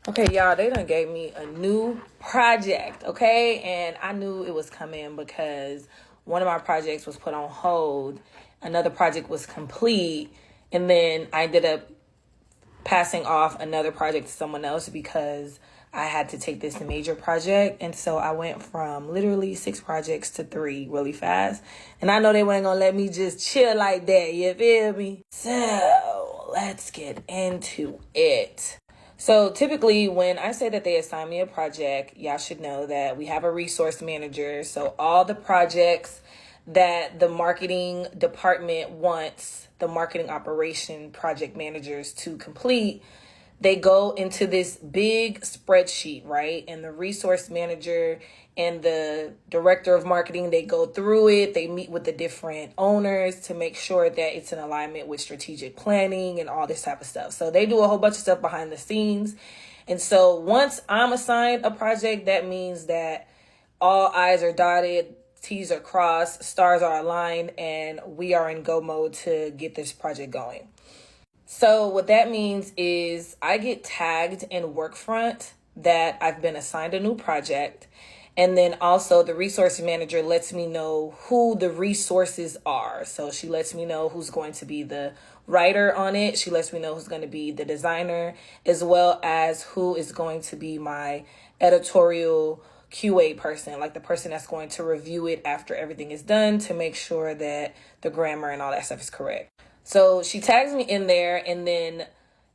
Okay, y'all, they done gave me a new project, okay? And I knew it was coming because one of my projects was put on hold. Another project was complete. And then I ended up passing off another project to someone else because I had to take this major project. And so I went from literally 6 projects to 3 really fast. And I know they weren't gonna let me just chill like that, you feel me? So let's get into it. So typically when I say that they assign me a project, y'all should know that we have a resource manager. So all the projects that the marketing department wants the marketing operation project managers to complete, they go into this big spreadsheet, right? And the resource manager and the director of marketing, they go through it. They meet with the different owners to make sure that it's in alignment with strategic planning and all this type of stuff. So they do a whole bunch of stuff behind the scenes. And so once I'm assigned a project, that means that all I's are dotted, T's are crossed, stars are aligned, and we are in go mode to get this project going. So what that means is I get tagged in Workfront that I've been assigned a new project. And then also the resource manager lets me know who the resources are. So she lets me know who's going to be the writer on it. She lets me know who's going to be the designer, as well as who is going to be my editorial QA person, like the person that's going to review it after everything is done to make sure that the grammar and all that stuff is correct. So she tags me in there, and then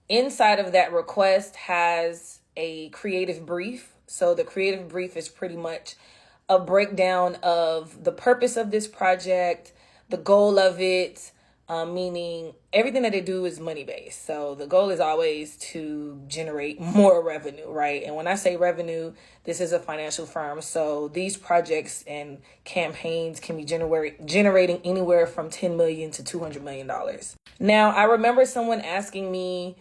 inside of that request has a creative brief. So the creative brief is pretty much a breakdown of the purpose of this project, the goal of it, meaning everything that they do is money-based. So the goal is always to generate more revenue, right? And when I say revenue, this is a financial firm. So these projects and campaigns can be generating anywhere from $10 million to $200 million. Now, I remember someone asking me,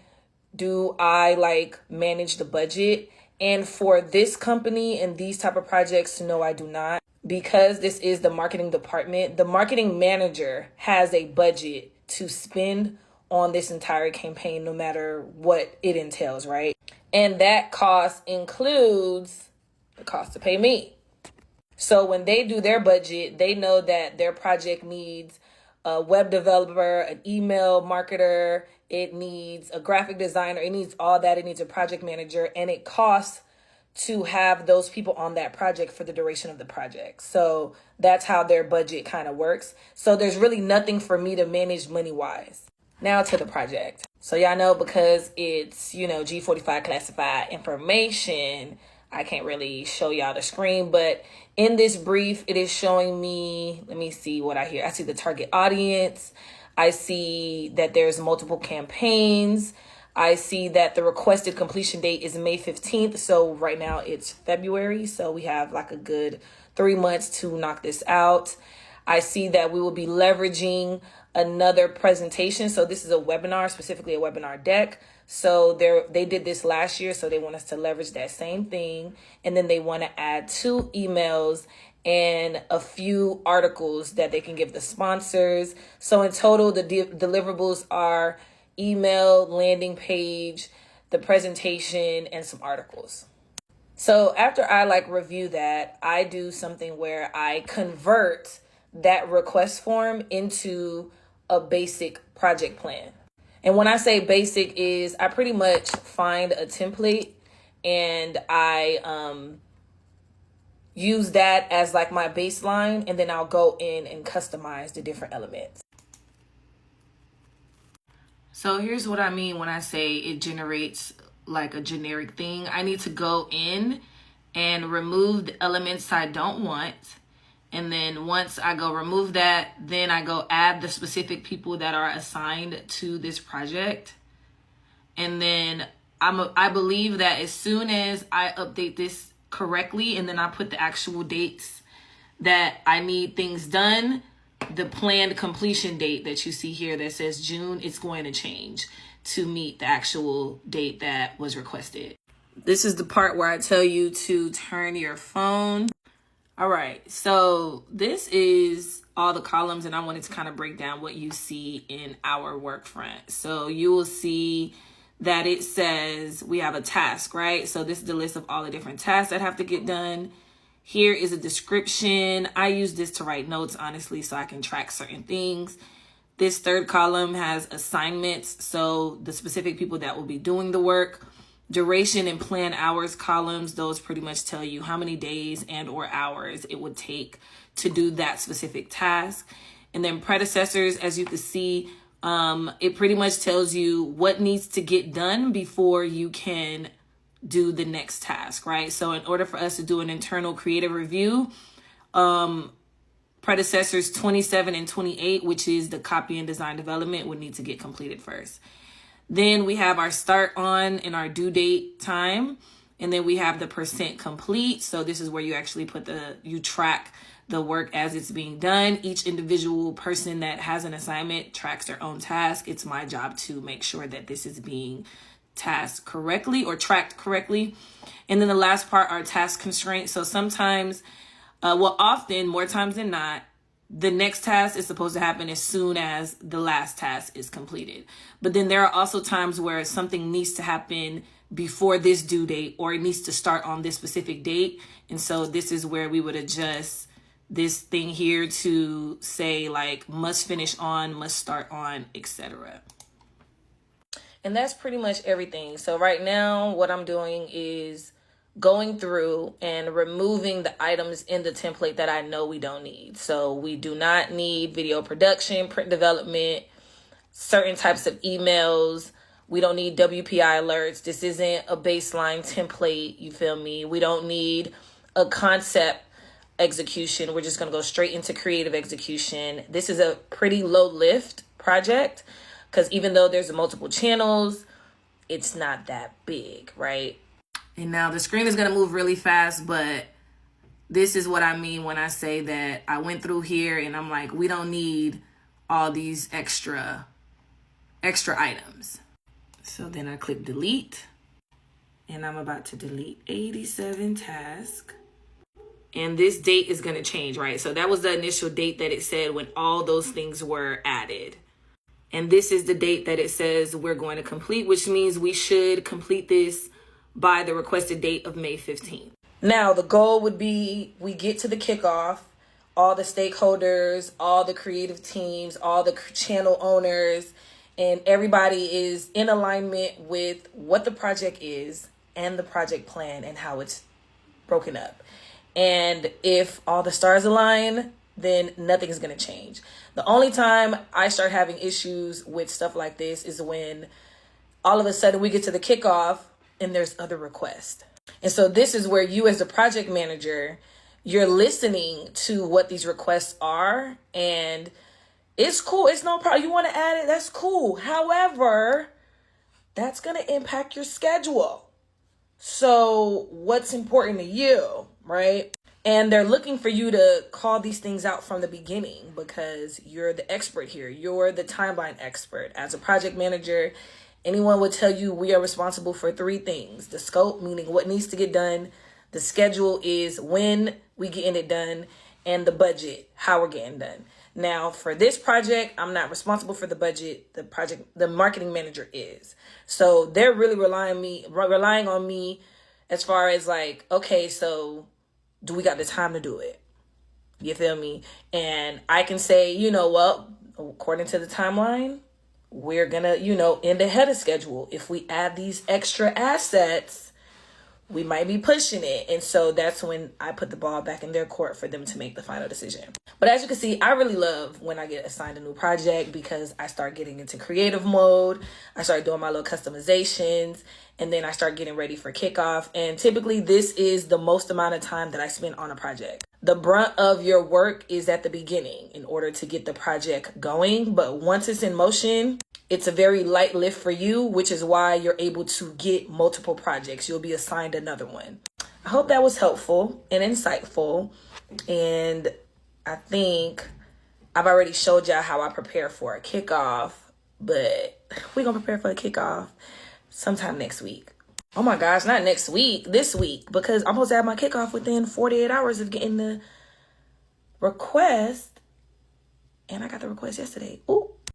do I manage the budget? And for this company and these type of projects, no, I do not. Because this is the marketing department, the marketing manager has a budget to spend on this entire campaign, no matter what it entails, right? And that cost includes the cost to pay me. So when they do their budget, they know that their project needs a web developer, an email marketer, it needs a graphic designer, it needs all that, it needs a project manager, and it costs to have those people on that project for the duration of the project. So that's how their budget kind of works. So there's really nothing for me to manage money-wise. Now to the project. So y'all know because it's, G45 classified information, I can't really show y'all the screen, but in this brief, it is showing me, let me see what I hear. I see the target audience. I see that there's multiple campaigns. I see that the requested completion date is May 15th. So right now it's February. So we have a good 3 months to knock this out. I see that we will be leveraging another presentation. So this is a webinar, specifically a webinar deck. So they did this last year. So they want us to leverage that same thing. And then they want to add 2 emails and a few articles that they can give the sponsors. So in total, the deliverables are email, landing page, the presentation, and some articles. So after I review that, I do something where I convert that request form into a basic project plan. And when I say basic is I pretty much find a template and I use that as my baseline, and then I'll go in and customize the different elements. So here's what I mean when I say it generates a generic thing. I need to go in and remove the elements I don't want. And then once I go remove that, then I go add the specific people that are assigned to this project. And then I believe that as soon as I update this correctly, and then I put the actual dates that I need things done, the planned completion date that you see here that says June, it's going to change to meet the actual date that was requested. This is the part where I tell you to turn your phone. All right, so this is all the columns, and I wanted to kind of break down what you see in our Workfront. So you will see that it says we have a task, right? So this is the list of all the different tasks that have to get done. Here is a description. I use this to write notes, honestly, so I can track certain things. This third column has assignments, so the specific people that will be doing the work. Duration and plan hours columns, those pretty much tell you how many days and or hours it would take to do that specific task. And then predecessors, as you can see, it pretty much tells you what needs to get done before you can do the next task, right? So in order for us to do an internal creative review, predecessors 27 and 28, which is the copy and design development, would need to get completed first. Then we have our start on and our due date time. And then we have the percent complete. So this is where you actually you track the work as it's being done. Each individual person that has an assignment tracks their own task. It's my job to make sure that this is being tasked correctly or tracked correctly. And then the last part are task constraints. So sometimes, often, more times than not, the next task is supposed to happen as soon as the last task is completed. But then there are also times where something needs to happen before this due date, or it needs to start on this specific date. And so this is where we would adjust this thing here to say like must finish on, must start on, etc. And that's pretty much everything. So right now what I'm doing is going through and removing the items in the template that I know we don't need. So we do not need video production, print development, certain types of emails. We don't need WPI alerts. This isn't a baseline template, you feel me? We don't need a concept execution. We're just going to go straight into creative execution. This is a pretty low lift project because even though there's multiple channels, it's not that big, right? And now the screen is going to move really fast, but this is what I mean when I say that I went through here and I'm like, we don't need all these extra items. So then I click delete and I'm about to delete 87 tasks. And this date is going to change, right? So that was the initial date that it said when all those things were added. And this is the date that it says we're going to complete, which means we should complete this by the requested date of May 15th. Now, the goal would be we get to the kickoff, all the stakeholders, all the creative teams, all the channel owners, and everybody is in alignment with what the project is and the project plan and how it's broken up. And if all the stars align, then nothing is going to change. The only time I start having issues with stuff like this is when all of a sudden we get to the kickoff and there's other requests. And so this is where you as the project manager, you're listening to what these requests are, and it's cool. It's no problem. You want to add it, that's cool. However, that's going to impact your schedule. So what's important to you, right? And they're looking for you to call these things out from the beginning because you're the expert here. You're the timeline expert. As a project manager, anyone would tell you we are responsible for three things. The scope, meaning what needs to get done. The schedule is when we getting it done. And the budget, how we're getting done. Now, for this project, I'm not responsible for the budget. The marketing manager is. So they're really relying on me as far as like, okay, so do we got the time to do it? You feel me? And I can say, well, according to the timeline, we're going to, end ahead of schedule. If we add these extra assets, we might be pushing it. And so that's when I put the ball back in their court for them to make the final decision. But as you can see, I really love when I get assigned a new project because I start getting into creative mode. I start doing my little customizations, and then I start getting ready for kickoff. And typically this is the most amount of time that I spend on a project. The brunt of your work is at the beginning in order to get the project going. But once it's in motion, it's a very light lift for you, which is why you're able to get multiple projects. You'll be assigned another one. I hope that was helpful and insightful. And I think I've already showed y'all how I prepare for a kickoff, but we're going to prepare for a kickoff sometime next week. Oh my gosh, not next week, this week, because I'm supposed to have my kickoff within 48 hours of getting the request. And I got the request yesterday. Ooh.